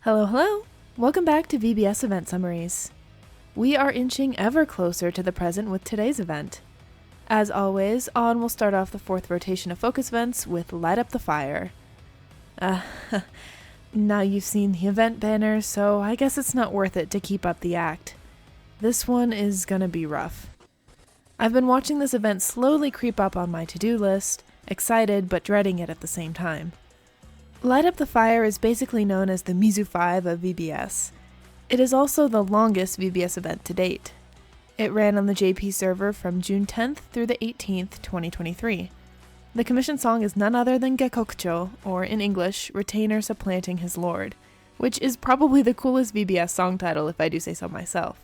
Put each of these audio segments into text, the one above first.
Hello, hello! Welcome back to VBS Event Summaries. We are inching ever closer to the present with today's event. As always, On will start off the fourth rotation of focus events with Light Up the Fire. Now you've seen the event banner, so I guess it's not worth it to keep up the act. This one is gonna be rough. I've been watching this event slowly creep up on my to-do list, excited but dreading it at the same time. Light Up the Fire is basically known as the Mizu 5 of VBS. It is also the longest VBS event to date. It ran on the JP server from June 10th through the 18th, 2023. The commission song is none other than Gekkoucho, or in English, Retainer Supplanting His Lord, which is probably the coolest VBS song title if I do say so myself.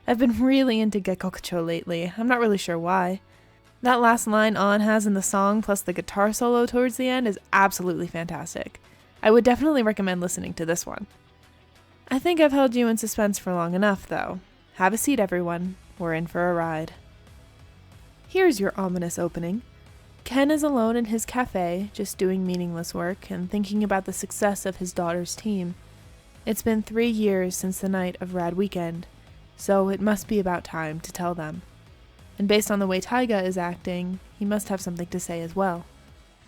I've been really into Gekkoucho lately, I'm not really sure why. That last line On has in the song plus the guitar solo towards the end is absolutely fantastic. I would definitely recommend listening to this one. I think I've held you in suspense for long enough though. Have a seat everyone, we're in for a ride. Here's your ominous opening. Ken is alone in his cafe, just doing meaningless work and thinking about the success of his daughter's team. It's been 3 years since the night of Rad Weekend, so it must be about time to tell them. And based on the way Taiga is acting, he must have something to say as well.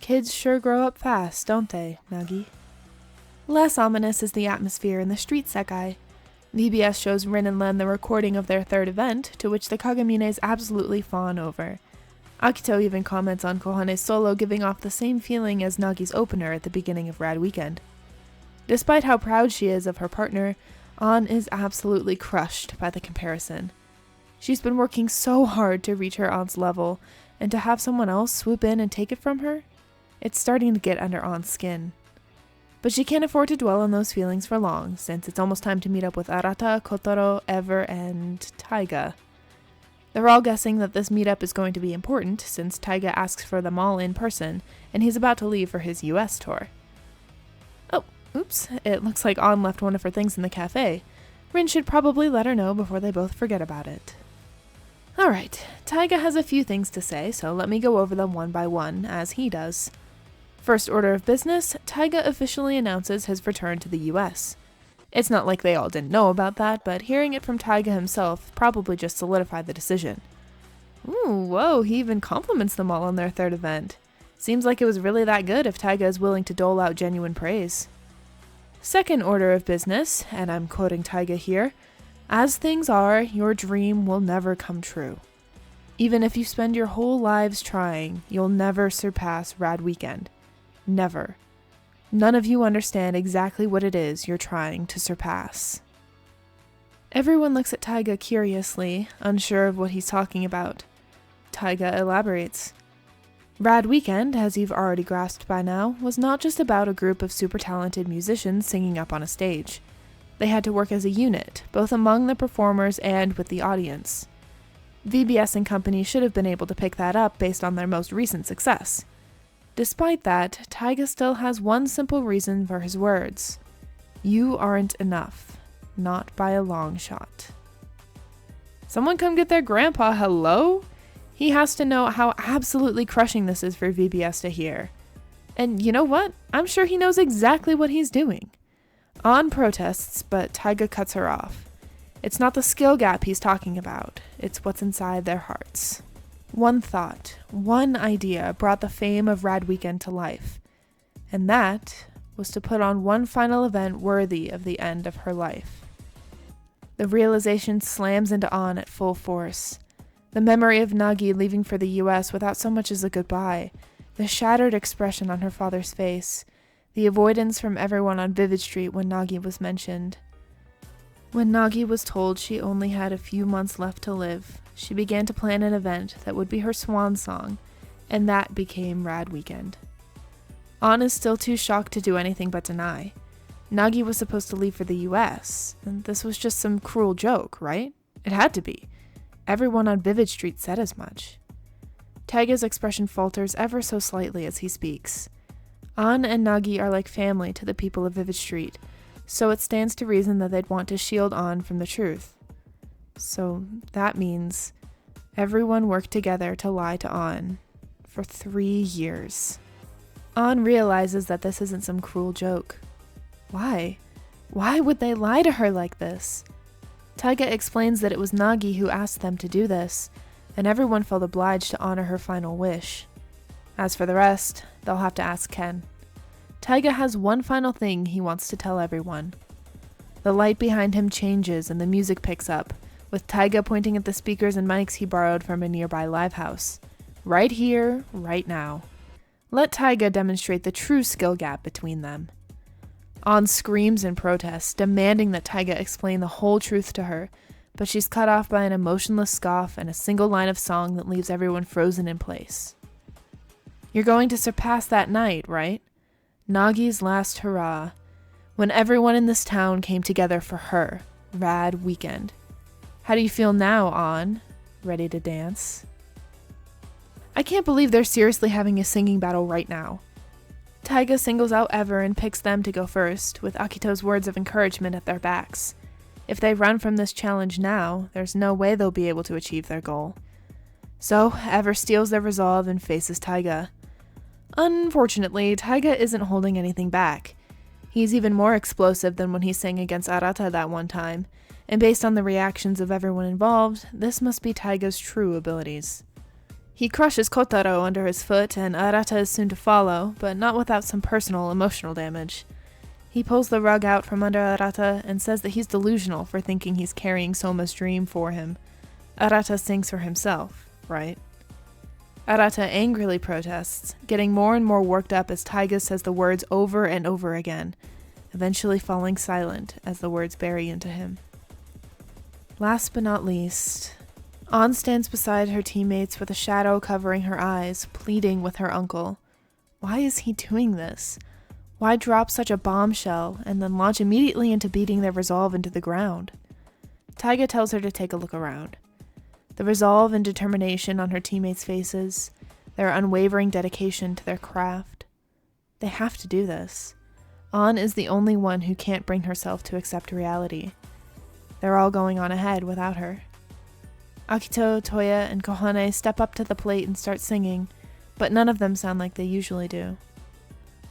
Kids sure grow up fast, don't they, Nagi? Less ominous is the atmosphere in the street sekai. VBS shows Rin and Len the recording of their third event, to which the Kagamines absolutely fawn over. Akito even comments on Kohane's solo giving off the same feeling as Nagi's opener at the beginning of Rad Weekend. Despite how proud she is of her partner, On is absolutely crushed by the comparison. She's been working so hard to reach her aunt's level, and to have someone else swoop in and take it from her? It's starting to get under Aunt's skin. But she can't afford to dwell on those feelings for long, since it's almost time to meet up with Arata, Kotaro, Ever, and Taiga. They're all guessing that this meetup is going to be important, since Taiga asks for them all in person, and he's about to leave for his US tour. Oh, oops, it looks like On left one of her things in the cafe. Rin should probably let her know before they both forget about it. Alright, Taiga has a few things to say, so let me go over them one by one, as he does. First order of business, Taiga officially announces his return to the US. It's not like they all didn't know about that, but hearing it from Taiga himself probably just solidified the decision. Ooh, whoa, he even compliments them all on their third event. Seems like it was really that good if Taiga is willing to dole out genuine praise. Second order of business, and I'm quoting Taiga here, as things are, your dream will never come true. Even if you spend your whole lives trying, you'll never surpass Rad Weekend. Never. None of you understand exactly what it is you're trying to surpass. Everyone looks at Taiga curiously, unsure of what he's talking about. Taiga elaborates. Rad Weekend, as you've already grasped by now, was not just about a group of super talented musicians singing up on a stage. They had to work as a unit, both among the performers and with the audience. VBS and company should have been able to pick that up based on their most recent success. Despite that, Taiga still has one simple reason for his words. You aren't enough. Not by a long shot. Someone come get their grandpa, hello? He has to know how absolutely crushing this is for VBS to hear. And you know what? I'm sure he knows exactly what he's doing. On protests, but Taiga cuts her off. It's not the skill gap he's talking about, it's what's inside their hearts. One thought, one idea brought the fame of Rad Weekend to life, and that was to put on one final event worthy of the end of her life. The realization slams into On at full force. The memory of Nagi leaving for the US without so much as a goodbye, the shattered expression on her father's face, the avoidance from everyone on Vivid Street when Nagi was mentioned. When Nagi was told she only had a few months left to live, she began to plan an event that would be her swan song, and that became Rad Weekend. On is still too shocked to do anything but deny. Nagi was supposed to leave for the US, and this was just some cruel joke, right? It had to be. Everyone on Vivid Street said as much. Taiga's expression falters ever so slightly as he speaks. On and Nagi are like family to the people of Vivid Street, so it stands to reason that they'd want to shield On from the truth. So that means everyone worked together to lie to On for 3 years. On realizes that this isn't some cruel joke. Why? Why would they lie to her like this? Taiga explains that it was Nagi who asked them to do this, and everyone felt obliged to honor her final wish. As for the rest, they'll have to ask Ken. Taiga has one final thing he wants to tell everyone. The light behind him changes and the music picks up, with Taiga pointing at the speakers and mics he borrowed from a nearby live house. Right here, right now. Let Taiga demonstrate the true skill gap between them. An screams in protest, demanding that Taiga explain the whole truth to her, but she's cut off by an emotionless scoff and a single line of song that leaves everyone frozen in place. You're going to surpass that night, right? Nagi's last hurrah, when everyone in this town came together for her, Rad Weekend. How do you feel now, An? Ready to dance? I can't believe they're seriously having a singing battle right now. Taiga singles out Ever and picks them to go first, with Akito's words of encouragement at their backs. If they run from this challenge now, there's no way they'll be able to achieve their goal. So, Ever steals their resolve and faces Taiga. Unfortunately, Taiga isn't holding anything back. He's even more explosive than when he sang against Arata that one time, and based on the reactions of everyone involved, this must be Taiga's true abilities. He crushes Kotaro under his foot, and Arata is soon to follow, but not without some personal, emotional damage. He pulls the rug out from under Arata and says that he's delusional for thinking he's carrying Soma's dream for him. Arata sings for himself, right? Arata angrily protests, getting more and more worked up as Taiga says the words over and over again, eventually falling silent as the words bury into him. Last but not least, An stands beside her teammates with a shadow covering her eyes, pleading with her uncle. Why is he doing this? Why drop such a bombshell and then launch immediately into beating their resolve into the ground? Taiga tells her to take a look around. The resolve and determination on her teammates' faces, their unwavering dedication to their craft. They have to do this. An is the only one who can't bring herself to accept reality. They're all going on ahead without her. Akito, Toya, and Kohane step up to the plate and start singing, but none of them sound like they usually do.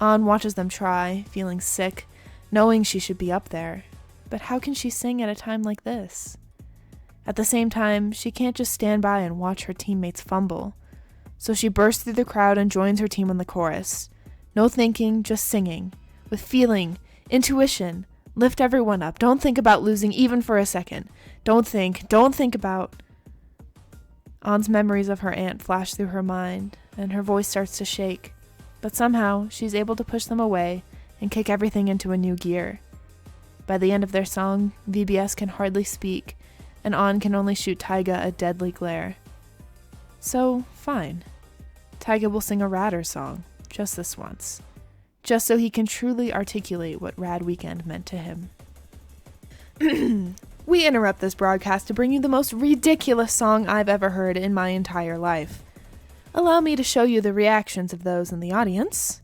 An watches them try, feeling sick, knowing she should be up there. But how can she sing at a time like this? At the same time, she can't just stand by and watch her teammates fumble. So she bursts through the crowd and joins her team on the chorus. No thinking, just singing. With feeling, intuition. Lift everyone up. Don't think about losing even for a second. Don't think about... An's memories of her aunt flash through her mind, and her voice starts to shake. But somehow, she's able to push them away and kick everything into a new gear. By the end of their song, VBS can hardly speak, and An can only shoot Taiga a deadly glare. So, fine. Taiga will sing a Radder song, just this once. Just so he can truly articulate what Rad Weekend meant to him. We interrupt this broadcast to bring you the most ridiculous song I've ever heard in my entire life. Allow me to show you the reactions of those in the audience.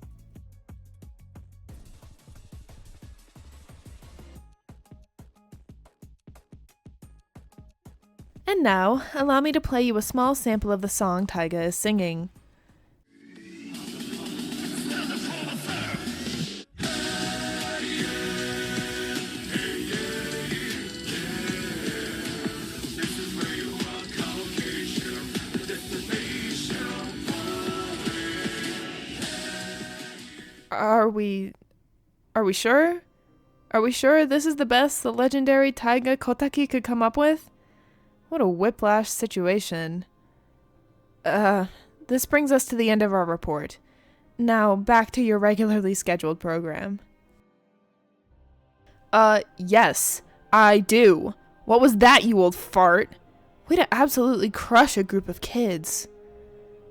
And now, allow me to play you a small sample of the song Taiga is singing. Are we sure? Are we sure this is the best the legendary Taiga Kotaki could come up with? What a whiplash situation. This brings us to the end of our report. Now, back to your regularly scheduled program. Yes, I do. What was that, you old fart? Way to absolutely crush a group of kids.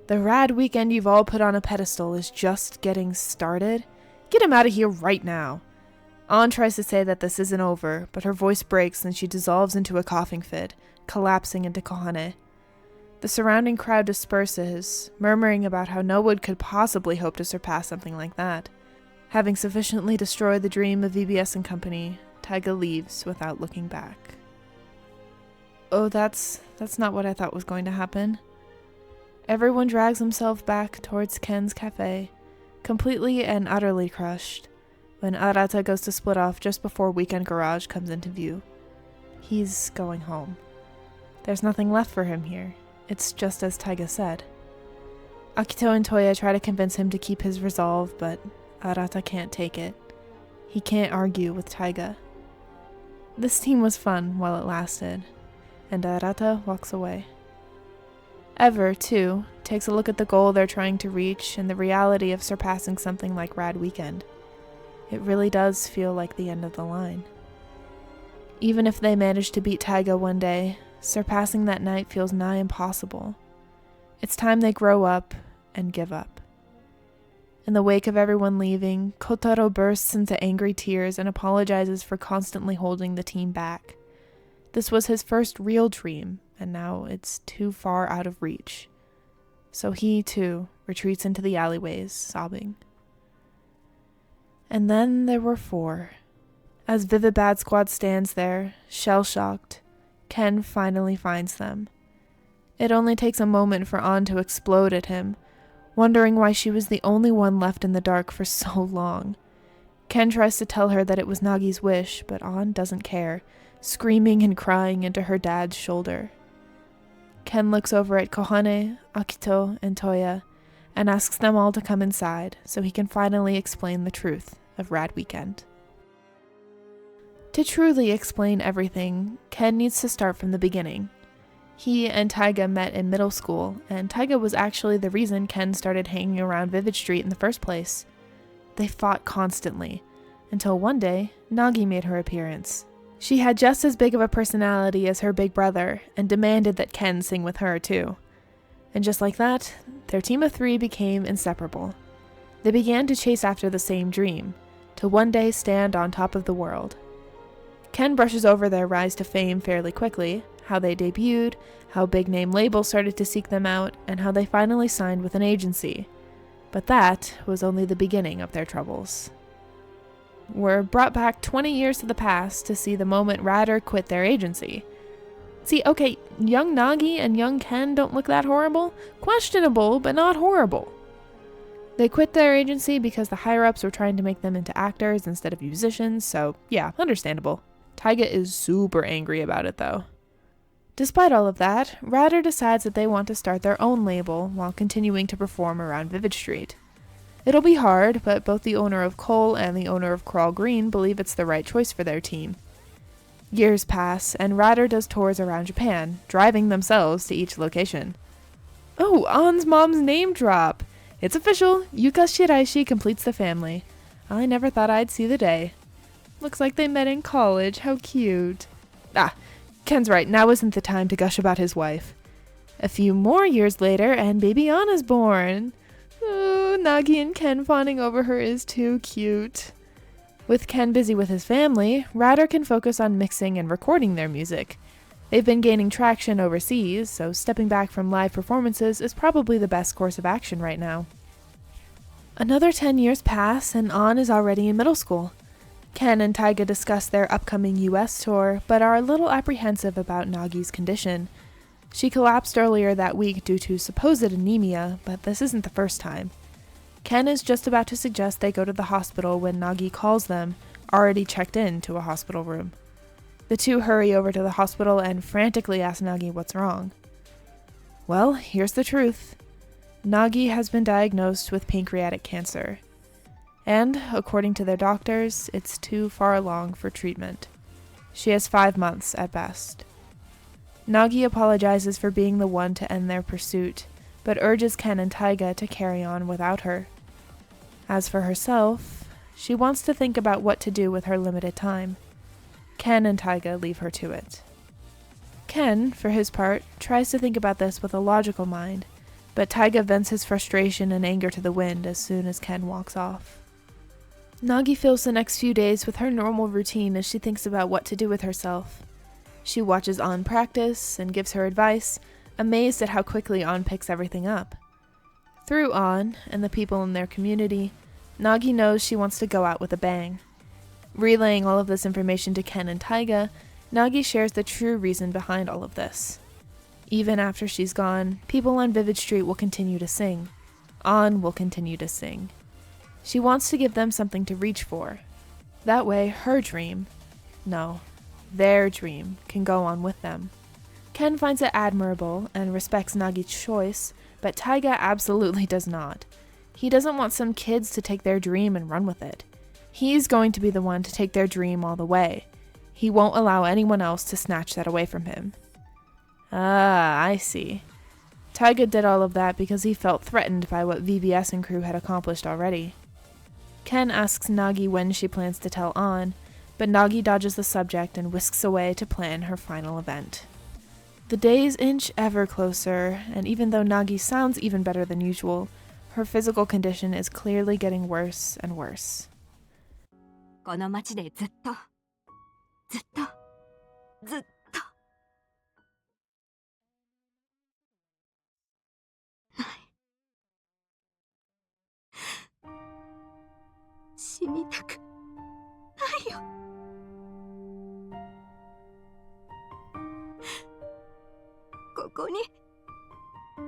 The Rad Weekend you've all put on a pedestal is just getting started. Get him out of here right now. An tries to say that this isn't over, but her voice breaks and she dissolves into a coughing fit, collapsing into Kohane. The surrounding crowd disperses, murmuring about how no one could possibly hope to surpass something like that. Having sufficiently destroyed the dream of VBS and company, Taiga leaves without looking back. Oh, that's not what I thought was going to happen. Everyone drags himself back towards Ken's cafe, completely and utterly crushed. when Arata goes to split off just before Weekend Garage comes into view. He's going home. There's nothing left for him here. It's just as Taiga said. Akito and Toya try to convince him to keep his resolve, but Arata can't take it. He can't argue with Taiga. This team was fun while it lasted, and Arata walks away. Ever, too, takes a look at the goal they're trying to reach and the reality of surpassing something like Rad Weekend. It really does feel like the end of the line. Even if they manage to beat Taiga one day, surpassing that night feels nigh impossible. It's time they grow up and give up. In the wake of everyone leaving, Kotaro bursts into angry tears and apologizes for constantly holding the team back. This was his first real dream, and now it's too far out of reach. So he, too, retreats into the alleyways, sobbing. And then there were 4. As Vivid Bad Squad stands there, shell-shocked, Ken finally finds them. It only takes a moment for An to explode at him, wondering why she was the only one left in the dark for so long. Ken tries to tell her that it was Nagi's wish, but An doesn't care, screaming and crying into her dad's shoulder. Ken looks over at Kohane, Akito, and Toya, and asks them all to come inside so he can finally explain the truth of Rad Weekend. To truly explain everything, Ken needs to start from the beginning. He and Taiga met in middle school, and Taiga was actually the reason Ken started hanging around Vivid Street in the first place. They fought constantly, until one day, Nagi made her appearance. She had just as big of a personality as her big brother, and demanded that Ken sing with her too. And just like that, their team of 3 became inseparable. They began to chase after the same dream, to one day stand on top of the world. Ken brushes over their rise to fame fairly quickly, how they debuted, how big-name labels started to seek them out, and how they finally signed with an agency. But that was only the beginning of their troubles. We're brought back 20 years to the past to see the moment Radder quit their agency. See, okay, young Nagi and young Ken don't look that horrible. Questionable, but not horrible. They quit their agency because the higher-ups were trying to make them into actors instead of musicians, so yeah, understandable. Taiga is super angry about it, though. Despite all of that, Radder decides that they want to start their own label while continuing to perform around Vivid Street. It'll be hard, but both the owner of Cole and the owner of Crawl Green believe it's the right choice for their team. Years pass, and Radder does tours around Japan, driving themselves to each location. Oh, An's mom's name drop! It's official! Yuka Shiraishi completes the family. I never thought I'd see the day. Looks like they met in college, how cute. Ah, Ken's right, now isn't the time to gush about his wife. A few more years later, and baby Anna's born. Oh, Nagi and Ken fawning over her is too cute. With Ken busy with his family, Radder can focus on mixing and recording their music. They've been gaining traction overseas, so stepping back from live performances is probably the best course of action right now. Another 10 years pass, and An is already in middle school. Ken and Taiga discuss their upcoming US tour, but are a little apprehensive about Nagi's condition. She collapsed earlier that week due to supposed anemia, but this isn't the first time. Ken is just about to suggest they go to the hospital when Nagi calls them, already checked in to a hospital room. The two hurry over to the hospital and frantically ask Nagi what's wrong. Well, here's the truth. Nagi has been diagnosed with pancreatic cancer. And, according to their doctors, it's too far along for treatment. She has 5 months at best. Nagi apologizes for being the one to end their pursuit, but urges Ken and Taiga to carry on without her. As for herself, she wants to think about what to do with her limited time. Ken and Taiga leave her to it. Ken, for his part, tries to think about this with a logical mind, but Taiga vents his frustration and anger to the wind as soon as Ken walks off. Nagi fills the next few days with her normal routine as she thinks about what to do with herself. She watches An practice and gives her advice, amazed at how quickly An picks everything up. Through An and the people in their community, Nagi knows she wants to go out with a bang. Relaying all of this information to Ken and Taiga, Nagi shares the true reason behind all of this. Even after she's gone, people on Vivid Street will continue to sing. An will continue to sing. She wants to give them something to reach for, That way, her dream, no, their dream, can go on with them. Ken finds it admirable and respects Nagi's choice, but Taiga absolutely does not. He doesn't want some kids to take their dream and run with it. He's going to be the one to take their dream all the way. He won't allow anyone else to snatch that away from him. Ah, I see. Taiga did all of that because he felt threatened by what VBS and crew had accomplished already. Ken asks Nagi when she plans to tell On, but Nagi dodges the subject and whisks away to plan her final event. The days inch ever closer, and even though Nagi sounds even better than usual, her physical condition is clearly getting worse and worse. この街でずっと死にたくないよ。ここに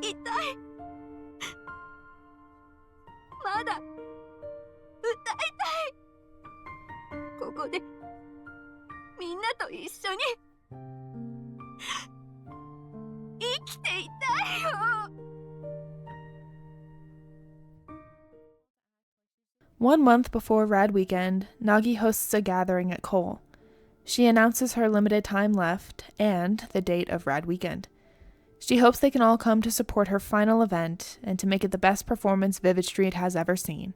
いたい。まだ歌いたい。ここでみんなと一緒に生きていたいよ。1 month before Rad Weekend, Nagi hosts a gathering at Caelum. She announces her limited time left and the date of Rad Weekend. She hopes they can all come to support her final event and to make it the best performance Vivid Street has ever seen.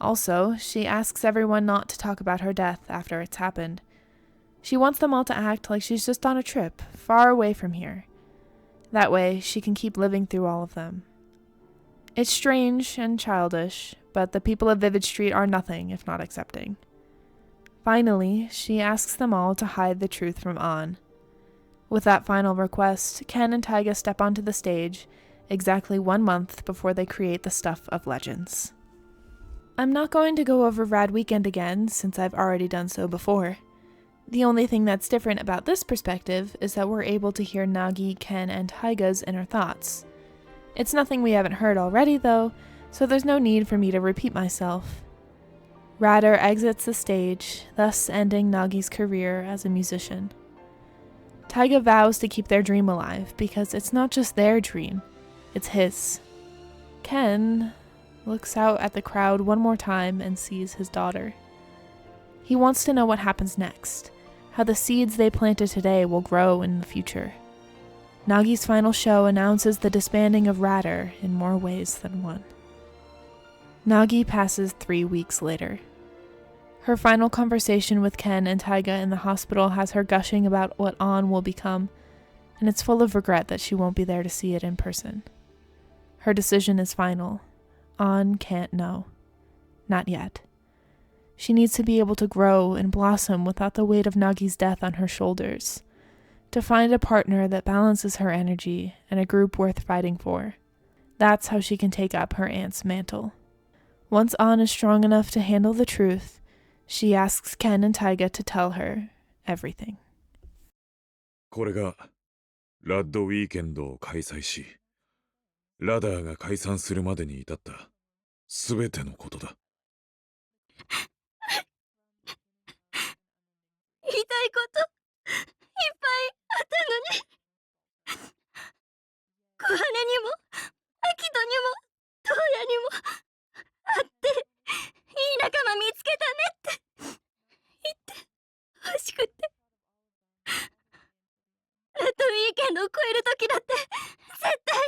Also, she asks everyone not to talk about her death after it's happened. She wants them all to act like she's just on a trip, far away from here. That way, she can keep living through all of them. It's strange and childish, but the people of Vivid Street are nothing if not accepting. Finally, she asks them all to hide the truth from On. With that final request, Ken and Taiga step onto the stage, exactly 1 month before they create the stuff of legends. I'm not going to go over Rad Weekend again, since I've already done so before. The only thing that's different about this perspective is that we're able to hear Nagi, Ken, and Taiga's inner thoughts. It's nothing we haven't heard already, though, so there's no need for me to repeat myself. Radar exits the stage, thus ending Nagi's career as a musician. Taiga vows to keep their dream alive, because it's not just their dream, it's his. Ken looks out at the crowd one more time and sees his daughter. He wants to know what happens next, how the seeds they planted today will grow in the future. Nagi's final show announces the disbanding of Radar in more ways than one. Nagi passes 3 weeks later. Her final conversation with Ken and Taiga in the hospital has her gushing about what On will become, and it's full of regret that she won't be there to see it in person. Her decision is final. On can't know. Not yet. She needs to be able to grow and blossom without the weight of Nagi's death on her shoulders. To find a partner that balances her energy and a group worth fighting for. That's how she can take up her aunt's mantle. Once On is strong enough to handle the truth, she asks Ken and Taiga to tell her everything. これがラッドウィーケンドを開催し、ラダーが解散するまでに至ったすべてのことだ。言いたいこといっぱいあったのに。小羽にもアキトにもトウヤにも会っていい仲間見つけたねって言って欲しくて。ラッドウィーケンドを超える時だって絶対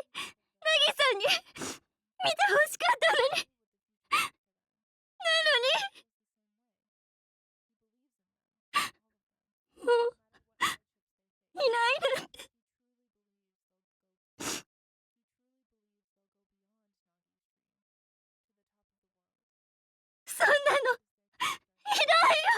ナギさんに見て欲しかったのに。なのにもういないなんて。そんなのいないよ。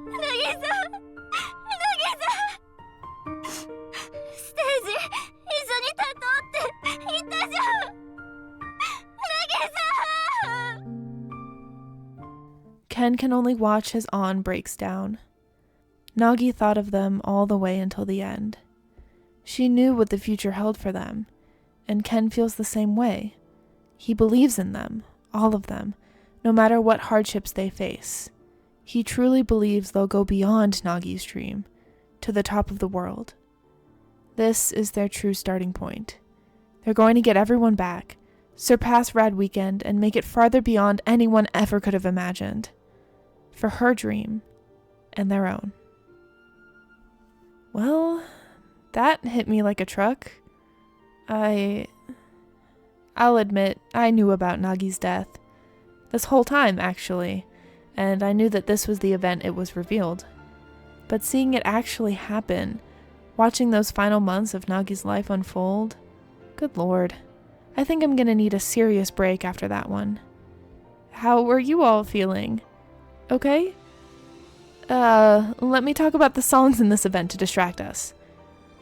ナギさん、ナギさん、ステージ一緒に立とうって言ったじゃん。ナギさん。Ken Ken can only watch as An breaks down. Nagi thought of them all the way until the end. She knew what the future held for them, and Ken feels the same way. He believes in them, all of them, no matter what hardships they face. He truly believes they'll go beyond Nagi's dream, to the top of the world. This is their true starting point. They're going to get everyone back, surpass Rad Weekend, and make it farther beyond anyone ever could have imagined. For her dream, and their own. Well, that hit me like a truck. I'll admit, I knew about Nagi's death. This whole time, actually, and I knew that this was the event it was revealed. But seeing it actually happen, watching those final months of Nagi's life unfold, good lord, I think I'm gonna need a serious break after that one. How were you all feeling? Okay? Let me talk about the songs in this event to distract us.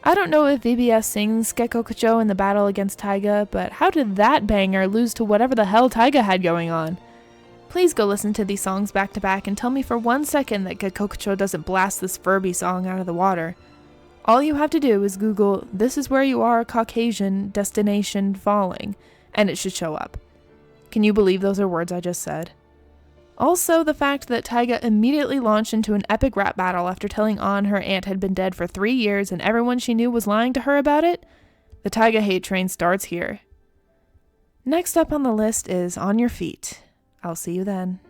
I don't know if VBS sings Gekkokucho in the battle against Taiga, but how did that banger lose to whatever the hell Taiga had going on? Please go listen to these songs back to back and tell me for 1 second that Gekkokucho doesn't blast this Furby song out of the water. All you have to do is Google, "This is where you are, Caucasian, destination, falling," and it should show up. Can you believe those are words I just said? Also, the fact that Taiga immediately launched into an epic rap battle after telling An her aunt had been dead for 3 years and everyone she knew was lying to her about it? The Taiga hate train starts here. Next up on the list is On Your Feet. I'll see you then.